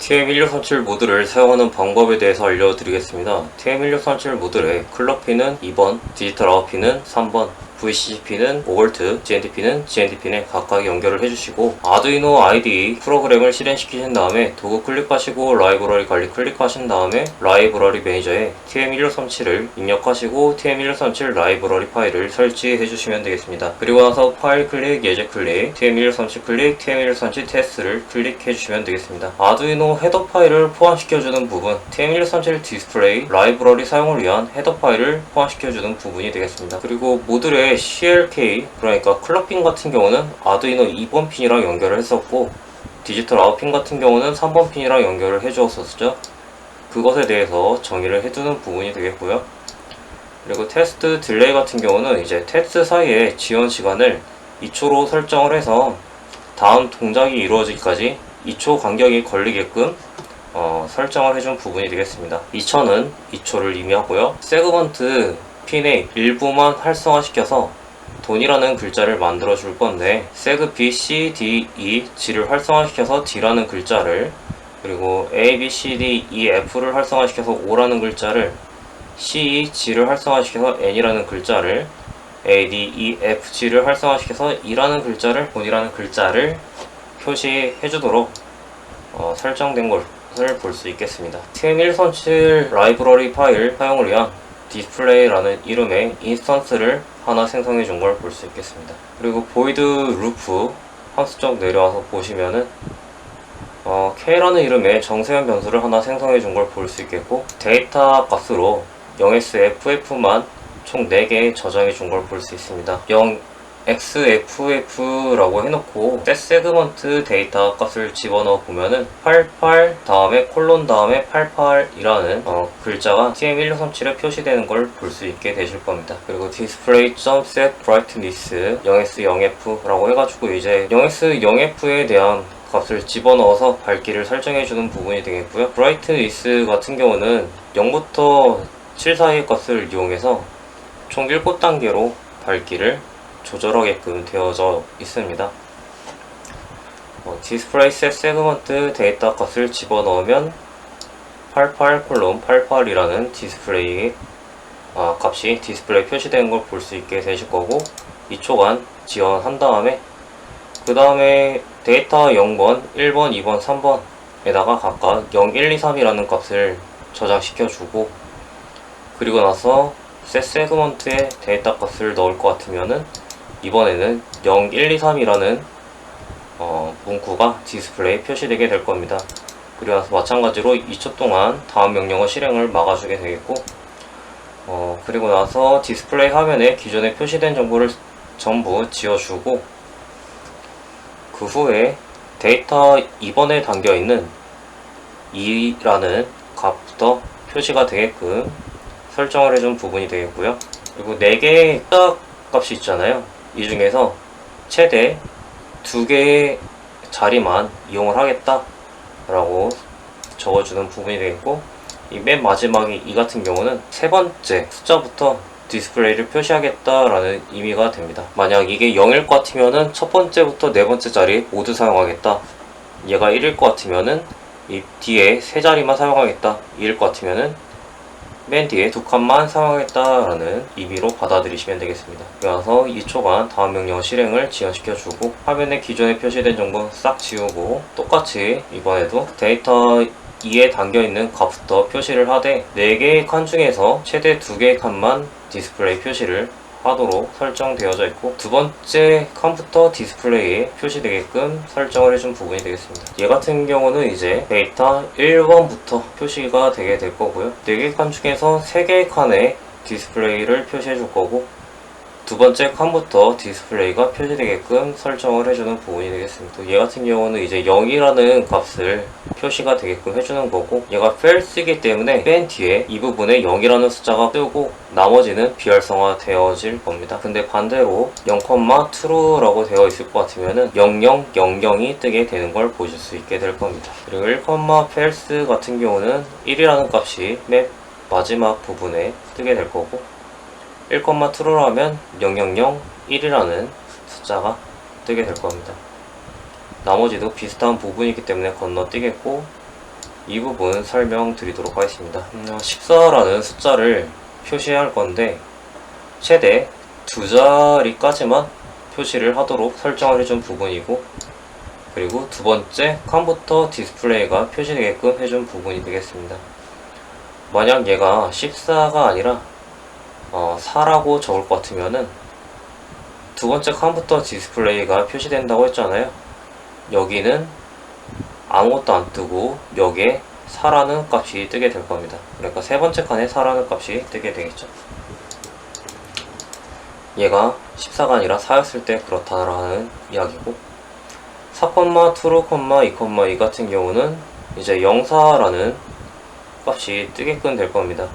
TM1637 모듈을 사용하는 방법에 대해서 알려드리겠습니다. TM1637 모듈의 클럭 핀은 2번, 디지털 아웃 핀은 3번, VCC 핀은 5V, GND 핀은 GND 핀에 각각 연결을 해주시고 아두이노 IDE 프로그램을 실행시키신 다음에 도구 클릭하시고 라이브러리 관리 클릭하신 다음에 라이브러리 매니저에 TM1637을 입력하시고 TM1637 라이브러리 파일을 설치해 주시면 되겠습니다. 그리고 나서 파일 클릭, 예제 클릭, TM1637 클릭, TM1637 테스트를 클릭해 주시면 되겠습니다. 아두이노 헤더 파일을 포함시켜주는 부분, TM1637 디스플레이 라이브러리 사용을 위한 헤더 파일을 포함시켜주는 부분이 되겠습니다. 그리고 모듈의 CLK, 그러니까 클럭 핀 같은 경우는 아두이노 2번 핀이랑 연결을 했었고 디지털 아웃 핀 같은 경우는 3번 핀이랑 연결을 해주었었죠. 그것에 대해서 정의를 해두는 부분이 되겠고요. 그리고 테스트 딜레이 같은 경우는 이제 테스트 사이에 지연 시간을 2초로 설정을 해서 다음 동작이 이루어지기까지 2초 간격이 걸리게끔 설정을 해준 부분이 되겠습니다. 2초는 2초를 의미하고요. 세그먼트 핀의 일부만 활성화시켜서 돈이라는 글자를 만들어 줄 건데 세그 B, C, D, E, G를 활성화시켜서 D라는 글자를, 그리고 A, B, C, D, E, F를 활성화시켜서 O라는 글자를, C, E, G를 활성화시켜서 N이라는 글자를, A, D, E, F, G를 활성화시켜서 E라는 글자를, 돈이라는 글자를 표시해 주도록 설정된 것을 볼 수 있겠습니다. TM1637 라이브러리 파일 사용을 위한 디스플레이라는 이름의 인스턴스를 하나 생성해 준 걸 볼 수 있겠습니다. 그리고 보이드 루프 함수 쪽 내려와서 보시면은 K라는 이름의 정세현 변수를 하나 생성해 준 걸 볼 수 있겠고, 데이터 값으로 0xff만 총 4개 저장해 준 걸 볼 수 있습니다. 0xff라고 해놓고 set 세그먼트 데이터 값을 집어넣어 보면은 88 다음에 콜론 다음에 88이라는 글자가 TM1637에 표시되는 걸 볼 수 있게 되실 겁니다. 그리고 display.set brightness 0x0f라고 해가지고 이제 0x0f에 대한 값을 집어넣어서 밝기를 설정해주는 부분이 되겠고요. brightness 같은 경우는 0부터 7 사이의 값을 이용해서 총 7단계로 밝기를 조절하게끔 되어져 있습니다. 디스플레이 셋 세그먼트 데이터 값을 집어넣으면 88:88이라는 디스플레이 값이 디스플레이 표시되는 걸 볼 수 있게 되실 거고, 2초간 지연한 다음에 그 다음에 데이터 0번, 1번, 2번, 3번에다가 각각 0, 1, 2, 3이라는 값을 저장시켜 주고, 그리고 나서 셋 세그먼트에 데이터 값을 넣을 것 같으면은 이번에는 0, 1, 2, 3이라는 문구가 디스플레이에 표시되게 될 겁니다. 그리고 나서 마찬가지로 2초 동안 다음 명령어 실행을 막아주게 되겠고, 그리고 나서 디스플레이 화면에 기존에 표시된 정보를 전부 지워주고, 그 후에 데이터 2번에 담겨있는 2라는 값부터 표시가 되게끔 설정을 해준 부분이 되겠고요. 그리고 4개의 값이 있잖아요. 이 중에서 최대 2개의 자리만 이용을 하겠다 라고 적어주는 부분이 되겠고, 이 맨 마지막이 이 같은 경우는 세 번째 숫자부터 디스플레이를 표시하겠다 라는 의미가 됩니다. 만약 이게 0일 것 같으면은 첫 번째부터 네 번째 자리 모두 사용하겠다, 얘가 1일 것 같으면은 이 뒤에 세 자리만 사용하겠다, 2일 것 같으면은 맨 뒤에 2칸만 사용하겠다라는 의미로 받아들이시면 되겠습니다. 그래서 2초간 다음 명령 실행을 지연시켜주고 화면에 기존에 표시된 정보 싹 지우고, 똑같이 이번에도 데이터 2에 담겨있는 값부터 표시를 하되 4개의 칸 중에서 최대 2개의 칸만 디스플레이 표시를 하도록 설정되어져 있고, 두 번째 칸부터 디스플레이에 표시되게끔 설정을 해준 부분이 되겠습니다. 얘 같은 경우는 이제 데이터 1번부터 표시가 되게 될 거고요. 4개 칸 중에서 3개의 칸에 디스플레이를 표시해 줄 거고, 두 번째 칸부터 디스플레이가 표시되게끔 설정을 해주는 부분이 되겠습니다. 얘 같은 경우는 이제 0이라는 값을 표시가 되게끔 해주는 거고, 얘가 false이기 때문에 맨 뒤에 이 부분에 0이라는 숫자가 뜨고 나머지는 비활성화 되어질 겁니다. 근데 반대로 0,true라고 되어 있을 것 같으면은 0000이 뜨게 되는 걸 보실 수 있게 될 겁니다. 그리고 1, false 같은 경우는 1이라는 값이 맨 마지막 부분에 뜨게 될 거고, 1,true라면 0001이라는 숫자가 뜨게 될 겁니다. 나머지도 비슷한 부분이기 때문에 건너뛰겠고, 이 부분 설명드리도록 하겠습니다. 14라는 숫자를 표시할 건데 최대 2자리까지만 표시를 하도록 설정을 해준 부분이고, 그리고 두 번째 칸부터 디스플레이가 표시되게끔 해준 부분이 되겠습니다. 만약 얘가 14가 아니라 4라고 적을 것 같으면은 두 번째 칸부터 디스플레이가 표시된다고 했잖아요. 여기는 아무것도 안 뜨고 여기에 4라는 값이 뜨게 될 겁니다. 그러니까 세 번째 칸에 4라는 값이 뜨게 되겠죠. 얘가 14가 아니라 4였을 때 그렇다라는 이야기고, 4, true, 2, 2 같은 경우는 이제 04라는 값이 뜨게끔 될 겁니다.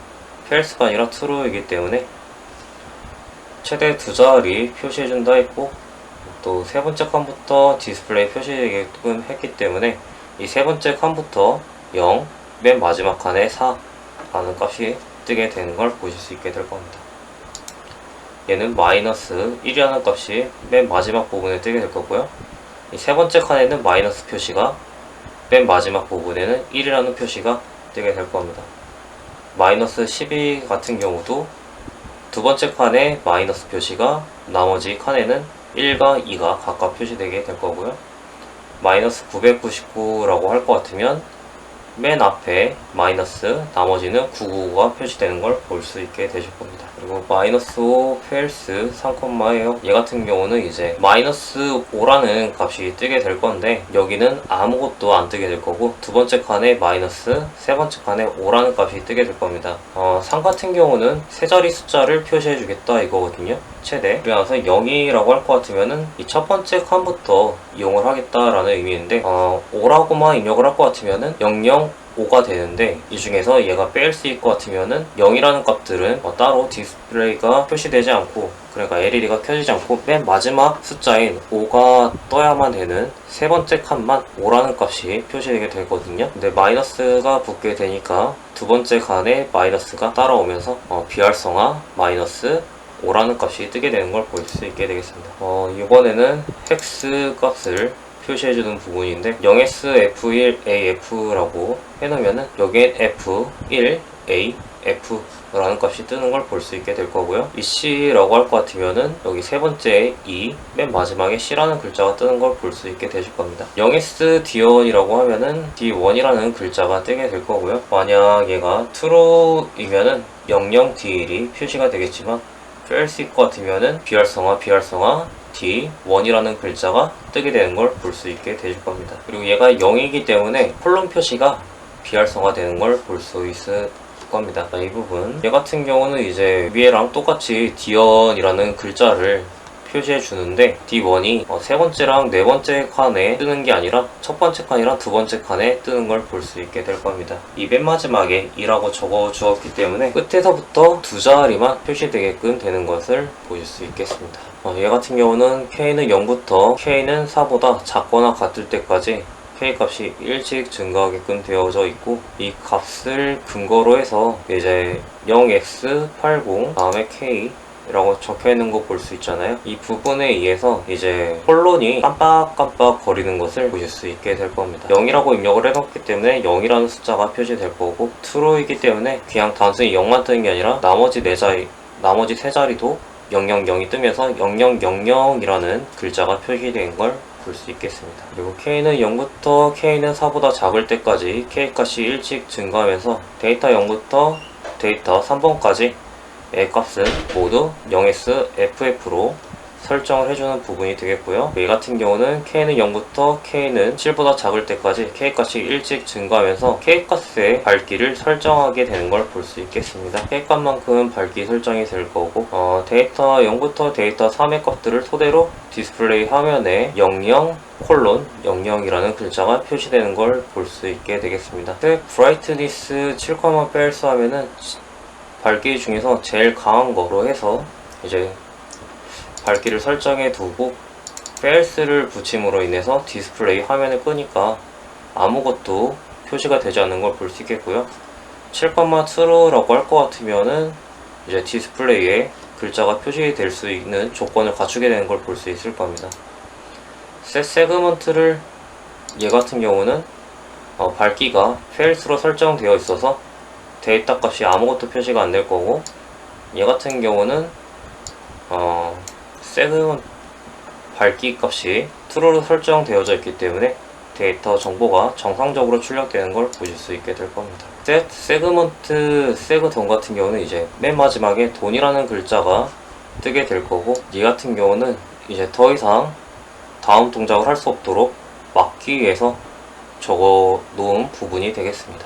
false가 아니라 true이기 때문에 최대 2자리 표시해준다 했고, 또 세 번째 칸부터 디스플레이 표시되게끔 했기 때문에 이 세 번째 칸부터 0, 맨 마지막 칸에 4라는 값이 뜨게 되는 걸 보실 수 있게 될 겁니다. 얘는 마이너스 1이라는 값이 맨 마지막 부분에 뜨게 될 거고요. 이 세 번째 칸에는 마이너스 표시가, 맨 마지막 부분에는 1이라는 표시가 뜨게 될 겁니다. 마이너스 12 같은 경우도 두 번째 칸에 마이너스 표시가, 나머지 칸에는 1과 2가 각각 표시되게 될 거고요. 마이너스 999라고 할 것 같으면 맨 앞에 마이너스, 나머지는 999가 표시되는 걸 볼 수 있게 되실 겁니다. 그리고 마이너스 5, false, 3,0 얘 같은 경우는 이제 마이너스 5라는 값이 뜨게 될 건데 여기는 아무것도 안 뜨게 될 거고, 두 번째 칸에 마이너스, 세 번째 칸에 5라는 값이 뜨게 될 겁니다. 3 같은 경우는 세 자리 숫자를 표시해 주겠다 이거거든요. 최대. 그래서 0이라고 할 것 같으면은 이 첫 번째 칸부터 이용을 하겠다라는 의미인데 5라고만 입력을 할 것 같으면은 00, 5가 되는데, 이 중에서 얘가 빼일 수 있을 것 같으면은 0이라는 값들은 따로 디스플레이가 표시되지 않고, 그러니까 LED가 켜지지 않고 맨 마지막 숫자인 5가 떠야만 되는 세 번째 칸만 5라는 값이 표시되게 되거든요. 근데 마이너스가 붙게 되니까 두 번째 칸에 마이너스가 따라오면서 비활성화 마이너스 5라는 값이 뜨게 되는 걸 볼 수 있게 되겠습니다. 이번에는 헥스 값을 표시해주는 부분인데 0sf1af라고 해놓으면은 여기엔 f1, a, f라는 값이 뜨는 걸 볼 수 있게 될 거고요. 이 c라고 할 것 같으면은 여기 세 번째 e, 맨 마지막에 c라는 글자가 뜨는 걸 볼 수 있게 되실 겁니다. 0s d1이라고 하면은 d1이라는 글자가 뜨게 될 거고요. 만약 얘가 true이면은 00d1이 표시가 되겠지만 false일 것 같으면은 비활성화 D1이라는 글자가 뜨게 되는 걸 볼 수 있게 되실 겁니다. 그리고 얘가 0이기 때문에 콜론 표시가 비활성화 되는 걸 볼 수 있을 겁니다. 이 부분. 얘 같은 경우는 이제 위에랑 똑같이 D1이라는 글자를 표시해 주는데 D1이 세 번째랑 네 번째 칸에 뜨는 게 아니라 첫 번째 칸이랑 두 번째 칸에 뜨는 걸 볼 수 있게 될 겁니다. 이 맨 마지막에 2라고 적어 주었기 때문에 끝에서부터 두 자리만 표시되게끔 되는 것을 보실 수 있겠습니다. 얘 같은 경우는 K는 0부터 K는 4보다 작거나 같을 때까지 K 값이 일찍 증가하게끔 되어져 있고, 이 값을 근거로 해서 이제 0x80 다음에 K 라고 적혀 있는 거 볼 수 있잖아요. 이 부분에 의해서 이제 콜론이 깜빡깜빡 거리는 것을 보실 수 있게 될 겁니다. 0이라고 입력을 해놨기 때문에 0이라는 숫자가 표시될 거고, true이기 때문에 그냥 단순히 0만 뜨는 게 아니라 나머지 세 자리도 000이 뜨면서 0000이라는 글자가 표시된 걸 볼 수 있겠습니다. 그리고 K는 0부터 K는 4보다 작을 때까지 K 값이 일찍 증가하면서 데이터 0부터 데이터 3번까지 의 값은 모두 0sff로 설정을 해주는 부분이 되겠고요. 얘 같은 경우는 K는 0부터 K는 7보다 작을 때까지 K 값이 일찍 증가하면서 K 값의 밝기를 설정하게 되는 걸 볼 수 있겠습니다. K 값만큼 밝기 설정이 될 거고, 데이터 0부터 데이터 3의 값들을 토대로 디스플레이 화면에 00:00이라는 글자가 표시되는 걸 볼 수 있게 되겠습니다. 브라이트니스 7, false 하면은 밝기 중에서 제일 강한 거로 해서 이제 밝기를 설정해 두고 false를 붙임으로 인해서 디스플레이 화면을 끄니까 아무것도 표시가 되지 않는 걸 볼 수 있겠고요. 7, true라고 할 것 같으면은 이제 디스플레이에 글자가 표시될 수 있는 조건을 갖추게 되는 걸 볼 수 있을 겁니다. set segment를 얘 같은 경우는 밝기가 false로 설정되어 있어서 데이터 값이 아무것도 표시가 안 될 거고, 얘 같은 경우는 세그먼트 밝기 값이 true로 설정되어져 있기 때문에 데이터 정보가 정상적으로 출력되는 걸 보실 수 있게 될 겁니다. set 세그먼트 세그 돈 같은 경우는 이제 맨 마지막에 돈이라는 글자가 뜨게 될 거고, 얘 같은 경우는 이제 더 이상 다음 동작을 할 수 없도록 막기 위해서 적어 놓은 부분이 되겠습니다.